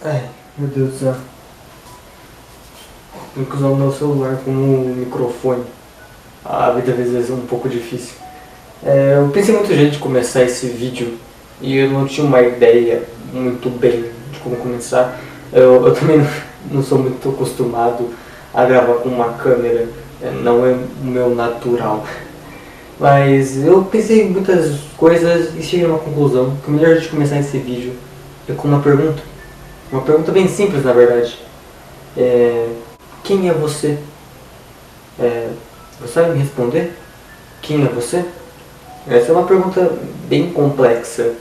Ai, meu Deus do céu. Tenho que usar o meu celular como microfone. A vida às vezes é um pouco difícil. Eu pensei muito jeito de começar esse vídeo e eu não tinha uma ideia muito bem de como começar. Eu também não sou muito acostumado a gravar com uma câmera, não é o meu natural. Mas eu pensei em muitas coisas e cheguei a uma conclusão que o melhor jeito de começar esse vídeo é com uma pergunta. Uma pergunta bem simples, na verdade. Quem é você? Você sabe me responder? Quem é você? Essa é uma pergunta bem complexa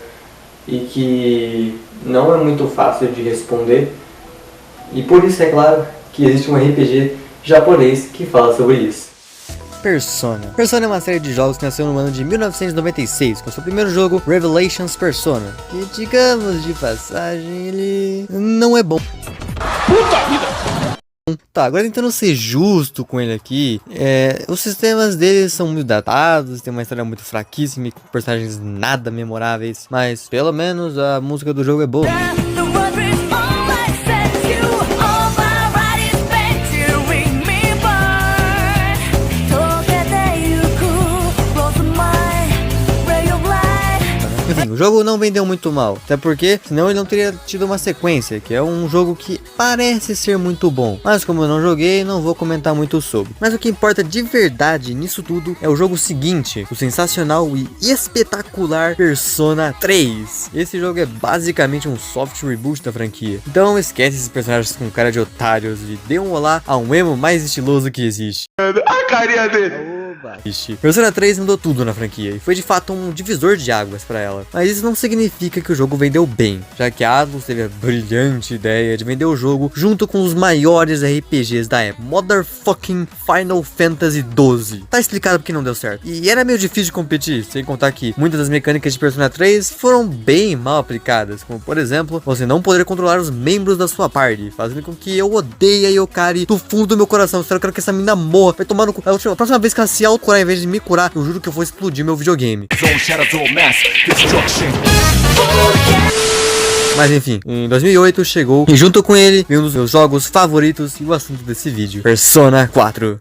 e que não é muito fácil de responder. E por isso é claro que existe um RPG japonês que fala sobre isso. Persona. Persona é uma série de jogos que nasceu no ano de 1996, com seu primeiro jogo, Revelations Persona, que, digamos de passagem, ele não é bom. Puta vida! Tá, agora tentando ser justo com ele aqui, os sistemas dele são muito datados, tem uma história muito fraquíssima e com personagens nada memoráveis, mas pelo menos a música do jogo é boa. Enfim, o jogo não vendeu muito mal, até porque senão ele não teria tido uma sequência, que é um jogo que parece ser muito bom, mas como eu não joguei, não vou comentar muito sobre. Mas o que importa de verdade nisso tudo é o jogo seguinte, o sensacional e espetacular Persona 3. Esse jogo é basicamente um soft reboot da franquia, então esquece esses personagens com cara de otários e dê um olá a um emo mais estiloso que existe. A carinha dele! Persona 3 mudou tudo na franquia e foi de fato um divisor de águas para ela. Mas isso não significa que o jogo vendeu bem, já que a Atlus teve a brilhante ideia de vender o jogo junto com os maiores RPGs da época, Motherfucking Final Fantasy XII. Tá explicado porque não deu certo. E era meio difícil de competir, sem contar que muitas das mecânicas de Persona 3 foram bem mal aplicadas, como por exemplo, você não poder controlar os membros da sua party, fazendo com que eu odeie a Yokari do fundo do meu coração. Eu quero que essa mina morra, vai tomar no cu. A próxima vez que ela se autocurar, em vez de me curar, eu juro que eu vou explodir meu videogame. Mas enfim, em 2008 chegou, e junto com ele, veio um dos meus jogos favoritos e o assunto desse vídeo, Persona 4.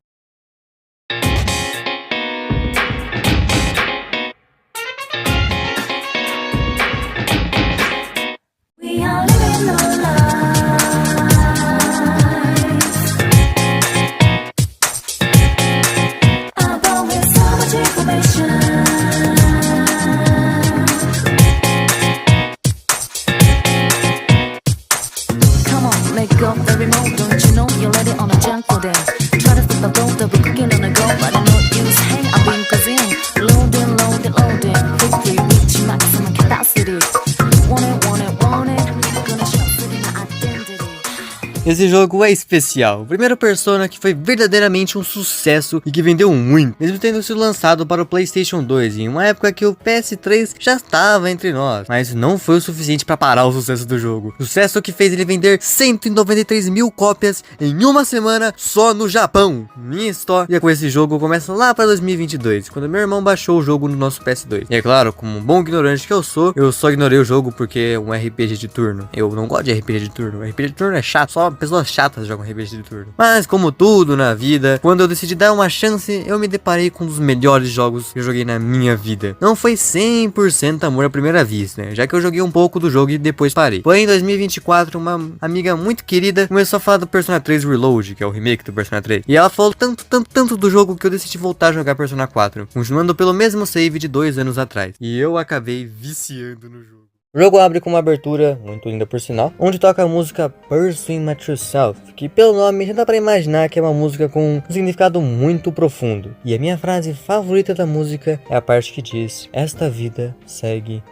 Esse jogo é especial, o primeiro Persona que foi verdadeiramente um sucesso e que vendeu muito, mesmo tendo sido lançado para o PlayStation 2 em uma época que o PS3 já estava entre nós, mas não foi o suficiente para parar o sucesso do jogo. Sucesso que fez ele vender 193 mil cópias em uma semana só no Japão. Minha história com esse jogo começa lá para 2022, quando meu irmão baixou o jogo no nosso PS2. E é claro, como um bom ignorante que eu só ignorei o jogo porque é um RPG de turno. Eu não gosto de RPG de turno, RPG de turno é chato, só pessoas chatas jogam RPG de turno. Mas como tudo na vida, quando eu decidi dar uma chance, eu me deparei com um dos melhores jogos que eu joguei na minha vida. Não foi 100% amor à primeira vista, né? Já que eu joguei um pouco do jogo e depois parei. Porém, em 2024, uma amiga muito querida começou a falar do Persona 3 Reload, que é o remake do Persona 3. E ela falou tanto do jogo que eu decidi voltar a jogar Persona 4, continuando pelo mesmo save de 2 anos atrás. E eu acabei viciando no jogo. O jogo abre com uma abertura, muito linda por sinal, onde toca a música Pursuing My True Self, que pelo nome já dá pra imaginar que é uma música com um significado muito profundo. E a minha frase favorita da música é a parte que diz: esta vida segue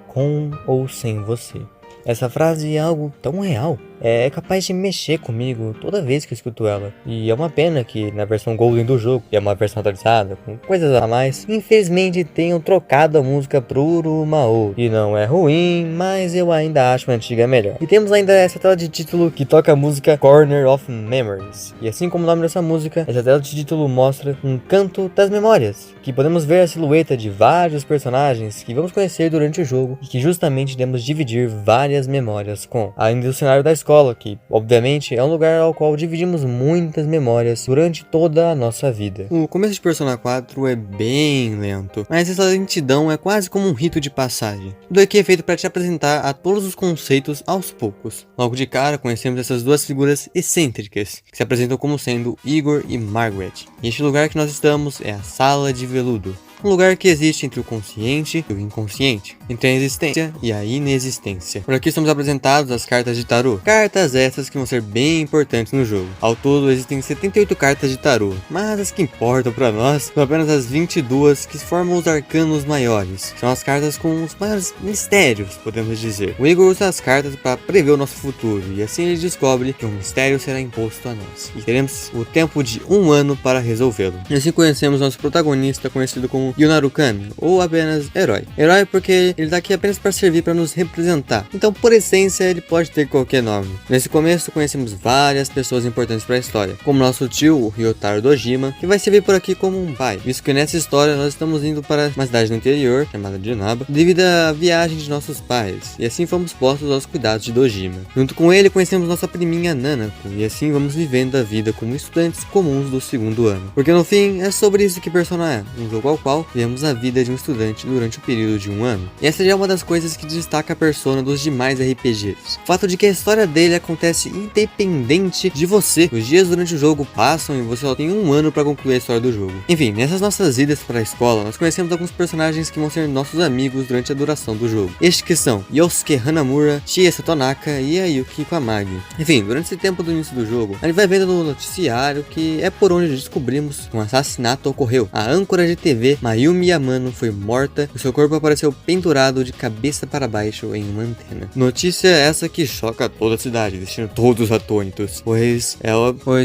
com ou sem você. Essa frase é algo tão real, é capaz de mexer comigo toda vez que eu escuto ela. E é uma pena que na versão Golden do jogo, que é uma versão atualizada, com coisas a mais, infelizmente tenham trocado a música pro Urumao. E não é ruim, mas eu ainda acho a antiga melhor. E temos ainda essa tela de título que toca a música Corner of Memories. E assim como o nome dessa música, essa tela de título mostra um canto das memórias, que podemos ver a silhueta de vários personagens que vamos conhecer durante o jogo e que justamente iremos dividir várias várias memórias com. Além do cenário da escola, que obviamente é um lugar ao qual dividimos muitas memórias durante toda a nossa vida. O começo de Persona 4 é bem lento, mas essa lentidão é quase como um rito de passagem. Tudo aqui é feito para te apresentar a todos os conceitos aos poucos. Logo de cara conhecemos essas duas figuras excêntricas, que se apresentam como sendo Igor e Margaret. E este lugar que nós estamos é a Sala de Veludo. Um lugar que existe entre o consciente e o inconsciente, entre a existência e a inexistência. Por aqui somos apresentados as cartas de tarô. Cartas essas que vão ser bem importantes no jogo. Ao todo existem 78 cartas de tarô, mas as que importam para nós são apenas as 22 que formam os arcanos maiores. São as cartas com os maiores mistérios, podemos dizer. O Igor usa as cartas para prever o nosso futuro, e assim ele descobre que um mistério será imposto a nós. E teremos o tempo de 1 ano para resolvê-lo. E assim conhecemos nosso protagonista, conhecido como Yunaru Kami, ou apenas Herói. Herói porque ele tá aqui apenas para servir para nos representar. Então, por essência, ele pode ter qualquer nome. Nesse começo, conhecemos várias pessoas importantes para a história, como nosso tio, o Ryotaro Dojima, que vai servir por aqui como um pai, visto que nessa história nós estamos indo para uma cidade no interior, chamada de Naba, devido à viagem de nossos pais, e assim fomos postos aos cuidados de Dojima. Junto com ele, conhecemos nossa priminha Nanako, e assim vamos vivendo a vida como estudantes comuns do 2º ano. Porque no fim, é sobre isso que Persona é, um jogo ao qual vemos a vida de um estudante durante o período de 1 ano. E essa já é uma das coisas que destaca a Persona dos demais RPGs. O fato de que a história dele acontece independente de você. Os dias durante o jogo passam e você só tem 1 ano para concluir a história do jogo. Enfim, nessas nossas idas para a escola, nós conhecemos alguns personagens que vão ser nossos amigos durante a duração do jogo. Estes que são Yosuke Hanamura, Chie Satonaka e Ayuki Kamagi. Enfim, durante esse tempo do início do jogo, a gente vai vendo no noticiário que é por onde descobrimos que um assassinato ocorreu. A âncora de TV Mayumi Yamano foi morta e seu corpo apareceu pendurado de cabeça para baixo em uma antena. Notícia essa que choca toda a cidade, deixando todos atônitos, pois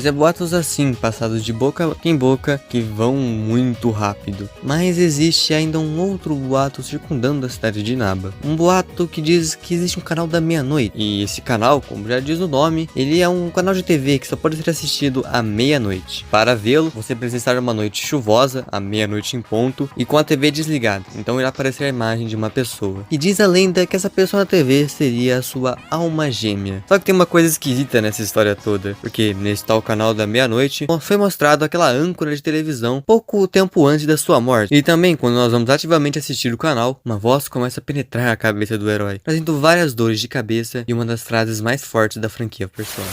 é boatos assim, passados de boca em boca, que vão muito rápido. Mas existe ainda um outro boato circundando a cidade de Naba. Um boato que diz que existe um canal da meia-noite, e esse canal, como já diz o nome, ele é um canal de TV que só pode ser assistido à meia-noite. Para vê-lo, você precisa estar numa noite chuvosa, à meia-noite em ponto, e com a TV desligada, então irá aparecer a imagem de uma pessoa. E diz a lenda que essa pessoa na TV seria a sua alma gêmea. Só que tem uma coisa esquisita nessa história toda, porque nesse tal canal da meia-noite foi mostrado aquela âncora de televisão pouco tempo antes da sua morte. E também, quando nós vamos ativamente assistir o canal, uma voz começa a penetrar a cabeça do herói, trazendo várias dores de cabeça e uma das frases mais fortes da franquia Persona.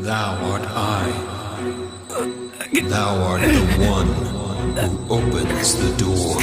Thou art I. Thou art the one who opens the door.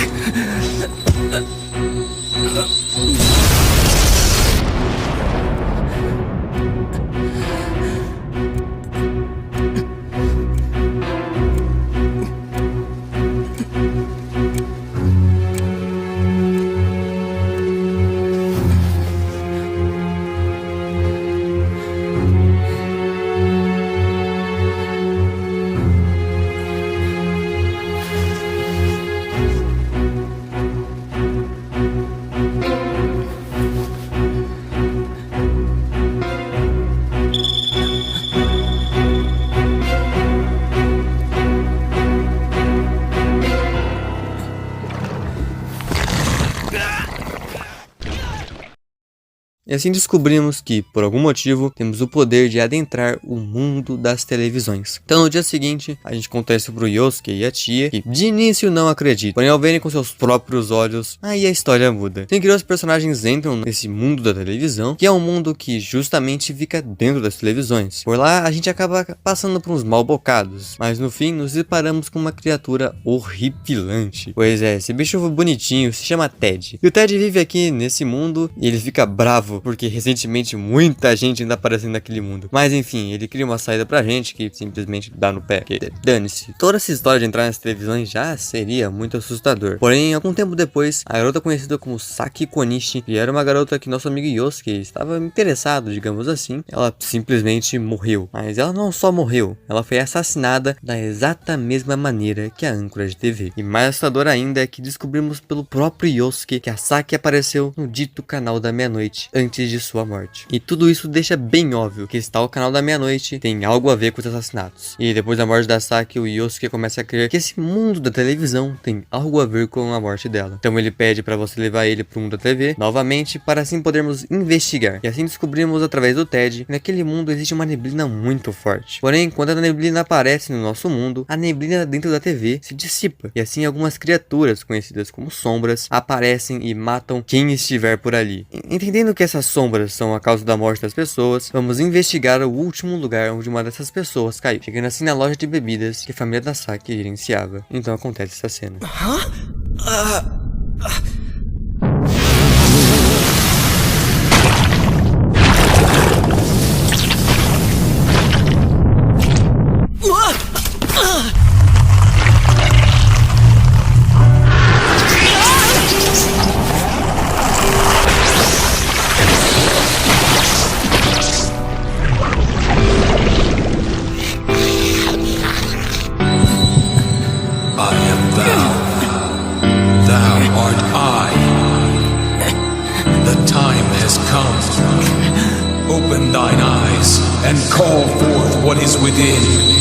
E assim descobrimos que, por algum motivo, temos o poder de adentrar o mundo das televisões. Então no dia seguinte, a gente conta isso pro Yosuke e a Chie, que de início não acreditam, porém ao verem com seus próprios olhos, aí a história muda. Sem querer, os personagens entram nesse mundo da televisão, que é um mundo que justamente fica dentro das televisões. Por lá, a gente acaba passando por uns mal bocados, mas no fim nos deparamos com uma criatura horripilante. Pois é, esse bicho bonitinho se chama Ted. E o Ted vive aqui nesse mundo e ele fica bravo porque recentemente muita gente ainda aparecendo naquele mundo. Mas enfim, ele cria uma saída pra gente que simplesmente dá no pé. Dane-se. Toda essa história de entrar nas televisões já seria muito assustador. Porém, algum tempo depois, a garota conhecida como Saki Konishi, que era uma garota que nosso amigo Yosuke estava interessado, digamos assim, ela simplesmente morreu. Mas ela não só morreu, ela foi assassinada da exata mesma maneira que a âncora de TV. E mais assustador ainda é que descobrimos pelo próprio Yosuke que a Saki apareceu no dito canal da meia-noite antes de sua morte. E tudo isso deixa bem óbvio que o canal da meia-noite tem algo a ver com os assassinatos. E depois da morte da Saki, o Yosuke começa a crer que esse mundo da televisão tem algo a ver com a morte dela. Então ele pede para você levar ele pro mundo da TV novamente para assim podermos investigar. E assim descobrimos através do Ted que naquele mundo existe uma neblina muito forte. Porém, quando a neblina aparece no nosso mundo, a neblina dentro da TV se dissipa. E assim algumas criaturas conhecidas como sombras aparecem e matam quem estiver por ali. Entendendo que essas sombras são a causa da morte das pessoas, vamos investigar o último lugar onde uma dessas pessoas caiu, chegando assim na loja de bebidas que a família da Saki gerenciava. Então acontece essa cena. Open thine eyes and call forth what is within.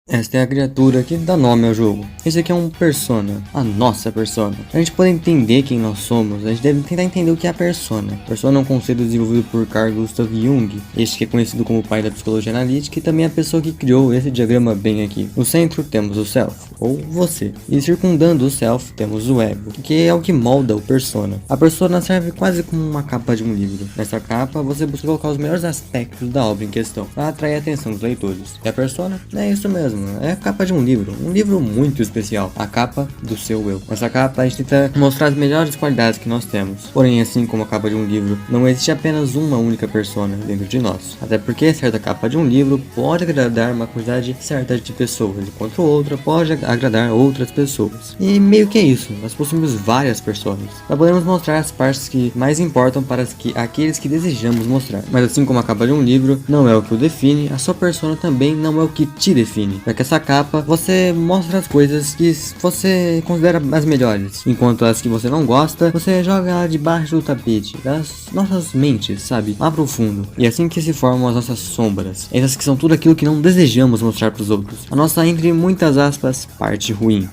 Esta é a criatura que dá nome ao jogo. Esse aqui é um persona, a nossa persona. Pra gente poder entender quem nós somos, a gente deve tentar entender o que é a persona. Persona é um conceito desenvolvido por Carl Gustav Jung, este que é conhecido como o pai da psicologia analítica e também a pessoa que criou esse diagrama bem aqui. No centro temos o self, ou você, e circundando o self temos o ego, que é o que molda o persona. A persona serve quase como uma capa de um livro. Nessa capa você busca colocar os melhores aspectos da obra em questão, para atrair a atenção dos leitores. E a persona é isso mesmo. É a capa de um livro muito especial, a capa do seu eu. Nessa capa a gente tenta mostrar as melhores qualidades que nós temos. Porém, assim como a capa de um livro, não existe apenas uma única persona dentro de nós. Até porque certa capa de um livro pode agradar uma quantidade certa de pessoas, enquanto outra pode agradar outras pessoas. E meio que é isso, nós possuímos várias personas, para podermos mostrar as partes que mais importam para aqueles que desejamos mostrar. Mas assim como a capa de um livro não é o que o define, a sua persona também não é o que te define. Que essa capa você mostra as coisas que você considera as melhores, enquanto as que você não gosta você joga ela debaixo do tapete das nossas mentes, sabe, lá pro fundo. E assim que se formam as nossas sombras, essas que são tudo aquilo que não desejamos mostrar pros outros. A nossa, entre muitas aspas, parte ruim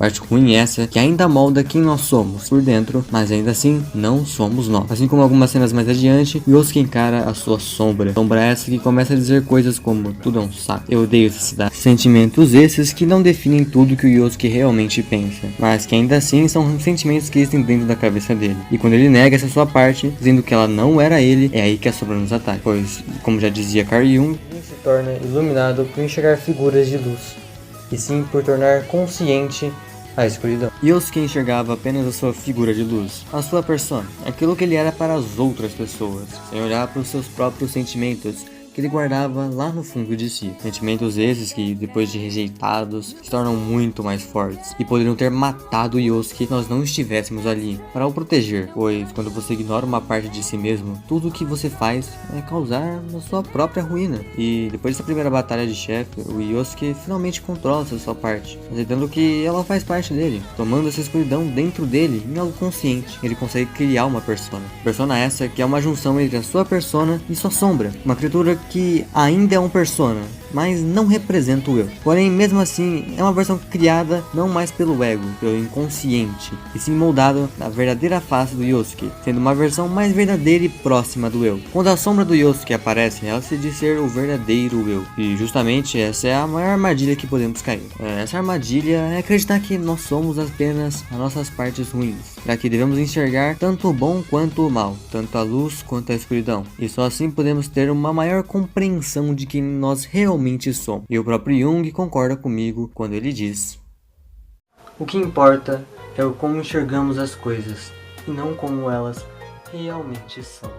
é essa que ainda molda quem nós somos por dentro, mas ainda assim não somos nós. Assim como algumas cenas mais adiante, Yosuke encara a sua sombra essa que começa a dizer coisas como tudo é um saco, eu odeio essa cidade. Sentimentos esses que não definem tudo que o Yosuke realmente pensa, mas que ainda assim são sentimentos que existem dentro da cabeça dele. E quando ele nega essa sua parte, dizendo que ela não era ele, é aí que a sombra nos ataca. Pois, como já dizia Carl Jung, ele se torna iluminado por enxergar figuras de luz, e sim por tornar consciente a escuridão. Yosuke enxergava apenas a sua figura de luz, a sua persona, aquilo que ele era para as outras pessoas, sem olhar para os seus próprios sentimentos, que ele guardava lá no fundo de si. Sentimentos esses que, depois de rejeitados, se tornam muito mais fortes e poderiam ter matado Yosuke se nós não estivéssemos ali para o proteger, pois quando você ignora uma parte de si mesmo, tudo o que você faz é causar a sua própria ruína. E depois dessa primeira batalha de chefe, o Yosuke finalmente controla essa sua parte, aceitando que ela faz parte dele, tomando essa escuridão dentro dele em algo consciente. Ele consegue criar uma persona. Persona essa que é uma junção entre a sua persona e sua sombra, uma criatura que ainda é um persona, mas não representa o eu. Porém, mesmo assim, é uma versão criada não mais pelo ego, pelo inconsciente, e sim moldado na verdadeira face do Yosuke, sendo uma versão mais verdadeira e próxima do eu. Quando a sombra do Yosuke aparece, ela se diz ser o verdadeiro eu, e justamente essa é a maior armadilha que podemos cair. Essa armadilha é acreditar que nós somos apenas as nossas partes ruins, já que devemos enxergar tanto o bom quanto o mal, tanto a luz quanto a escuridão, e só assim podemos ter uma maior compreensão de quem nós realmente somos. E o próprio Jung concorda comigo quando ele diz: o que importa é o como enxergamos as coisas e não como elas realmente são.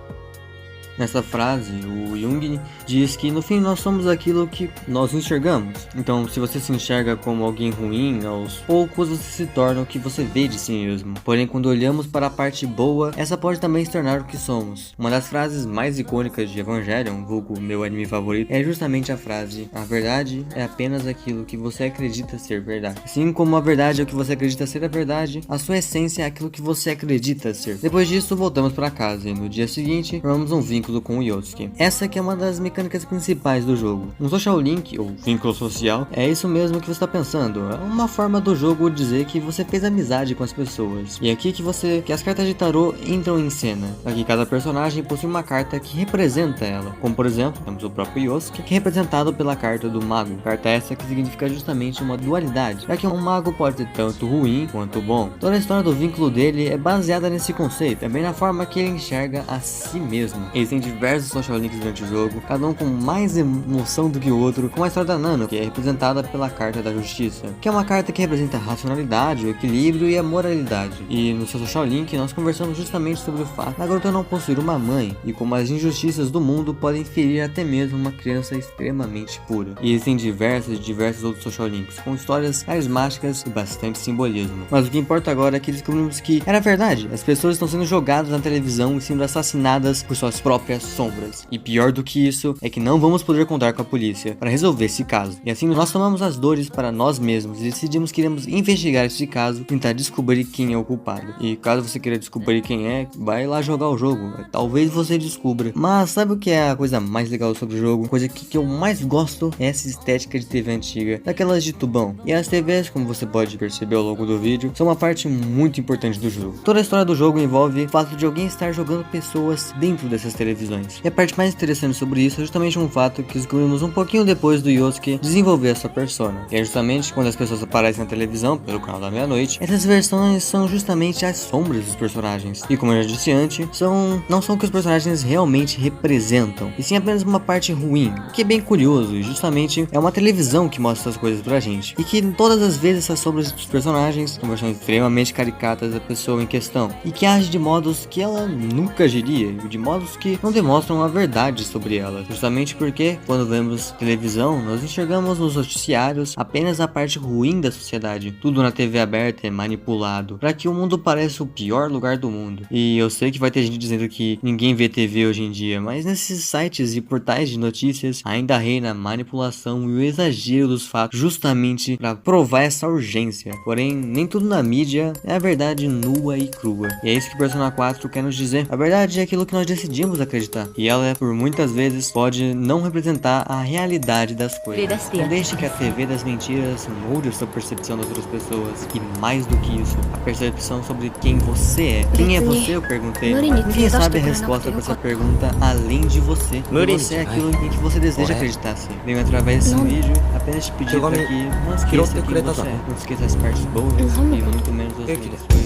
Nessa frase, o Jung diz que no fim nós somos aquilo que nós enxergamos. Então, se você se enxerga como alguém ruim, aos poucos você se torna o que você vê de si mesmo. Porém, quando olhamos para a parte boa, essa pode também se tornar o que somos. Uma das frases mais icônicas de Evangelion, vulgo meu anime favorito, é justamente a frase: a verdade é apenas aquilo que você acredita ser verdade. Assim como a verdade é o que você acredita ser a verdade, a sua essência é aquilo que você acredita ser. Depois disso, voltamos para casa e no dia seguinte, formamos um vínculo com o Yosuke. Essa que é uma das mecânicas principais do jogo. Um social link, ou vínculo social, é isso mesmo que você está pensando. É uma forma do jogo dizer que você fez amizade com as pessoas. E aqui que as cartas de tarô entram em cena. Aqui cada personagem possui uma carta que representa ela. Como por exemplo, temos o próprio Yosuke, que é representado pela carta do mago. Carta essa que significa justamente uma dualidade, já que um mago pode ser tanto ruim quanto bom. Toda a história do vínculo dele é baseada nesse conceito, também na forma que ele enxerga a si mesmo. Existem diversos social links durante o jogo, cada um com mais emoção do que o outro, como a história da Nano, que é representada pela carta da justiça, que é uma carta que representa a racionalidade, o equilíbrio e a moralidade. E no seu social link nós conversamos justamente sobre o fato da garota não possuir uma mãe e como as injustiças do mundo podem ferir até mesmo uma criança extremamente pura. E existem diversos outros social links com histórias carismáticas e bastante simbolismo. Mas o que importa agora é que descobrimos que era verdade, as pessoas estão sendo jogadas na televisão e sendo assassinadas por suas próprias sombras. E pior do que isso é que não vamos poder contar com a polícia para resolver esse caso. E assim nós tomamos as dores para nós mesmos e decidimos que iremos investigar esse caso, tentar descobrir quem é o culpado. E caso você queira descobrir quem é, vai lá jogar o jogo. Talvez você descubra. Mas sabe o que é a coisa mais legal sobre o jogo? A coisa que eu mais gosto é essa estética de TV antiga, daquelas de tubão. E as TVs, como você pode perceber ao longo do vídeo, são uma parte muito importante do jogo. Toda a história do jogo envolve o fato de alguém estar jogando pessoas dentro dessas televisões. E a parte mais interessante sobre isso é justamente um fato que descobrimos um pouquinho depois do Yosuke desenvolver essa persona. E é justamente quando as pessoas aparecem na televisão, pelo canal da meia-noite, essas versões são justamente as sombras dos personagens. E como eu já disse antes, não são o que os personagens realmente representam, e sim apenas uma parte ruim, o que é bem curioso, e justamente é uma televisão que mostra essas coisas pra gente. E que todas as vezes essas sombras dos personagens são versões extremamente caricatas da pessoa em questão, e que age de modos que ela nunca agiria, e de modos que não demonstram a verdade sobre ela, justamente porque quando vemos televisão, nós enxergamos nos noticiários apenas a parte ruim da sociedade. Tudo na TV aberta é manipulado para que o mundo pareça o pior lugar do mundo. E eu sei que vai ter gente dizendo que ninguém vê TV hoje em dia, mas nesses sites e portais de notícias ainda reina a manipulação e o exagero dos fatos, justamente para provar essa urgência. Porém, nem tudo na mídia é a verdade nua e crua. E é isso que Persona 4 quer nos dizer. A verdade é aquilo que nós decidimos acreditar. E ela, por muitas vezes, pode não representar a realidade das coisas. Não deixe que a TV das mentiras molde a sua percepção das outras pessoas. E mais do que isso, a percepção sobre quem você é. Quem é você, eu perguntei. Ninguém sabe a resposta para essa pergunta além de você. E você é aquilo em que você deseja acreditar ser. Venho através desse vídeo apenas te pedir para que não esqueça quem você é. Não esqueça as partes boas e muito menos as ruins.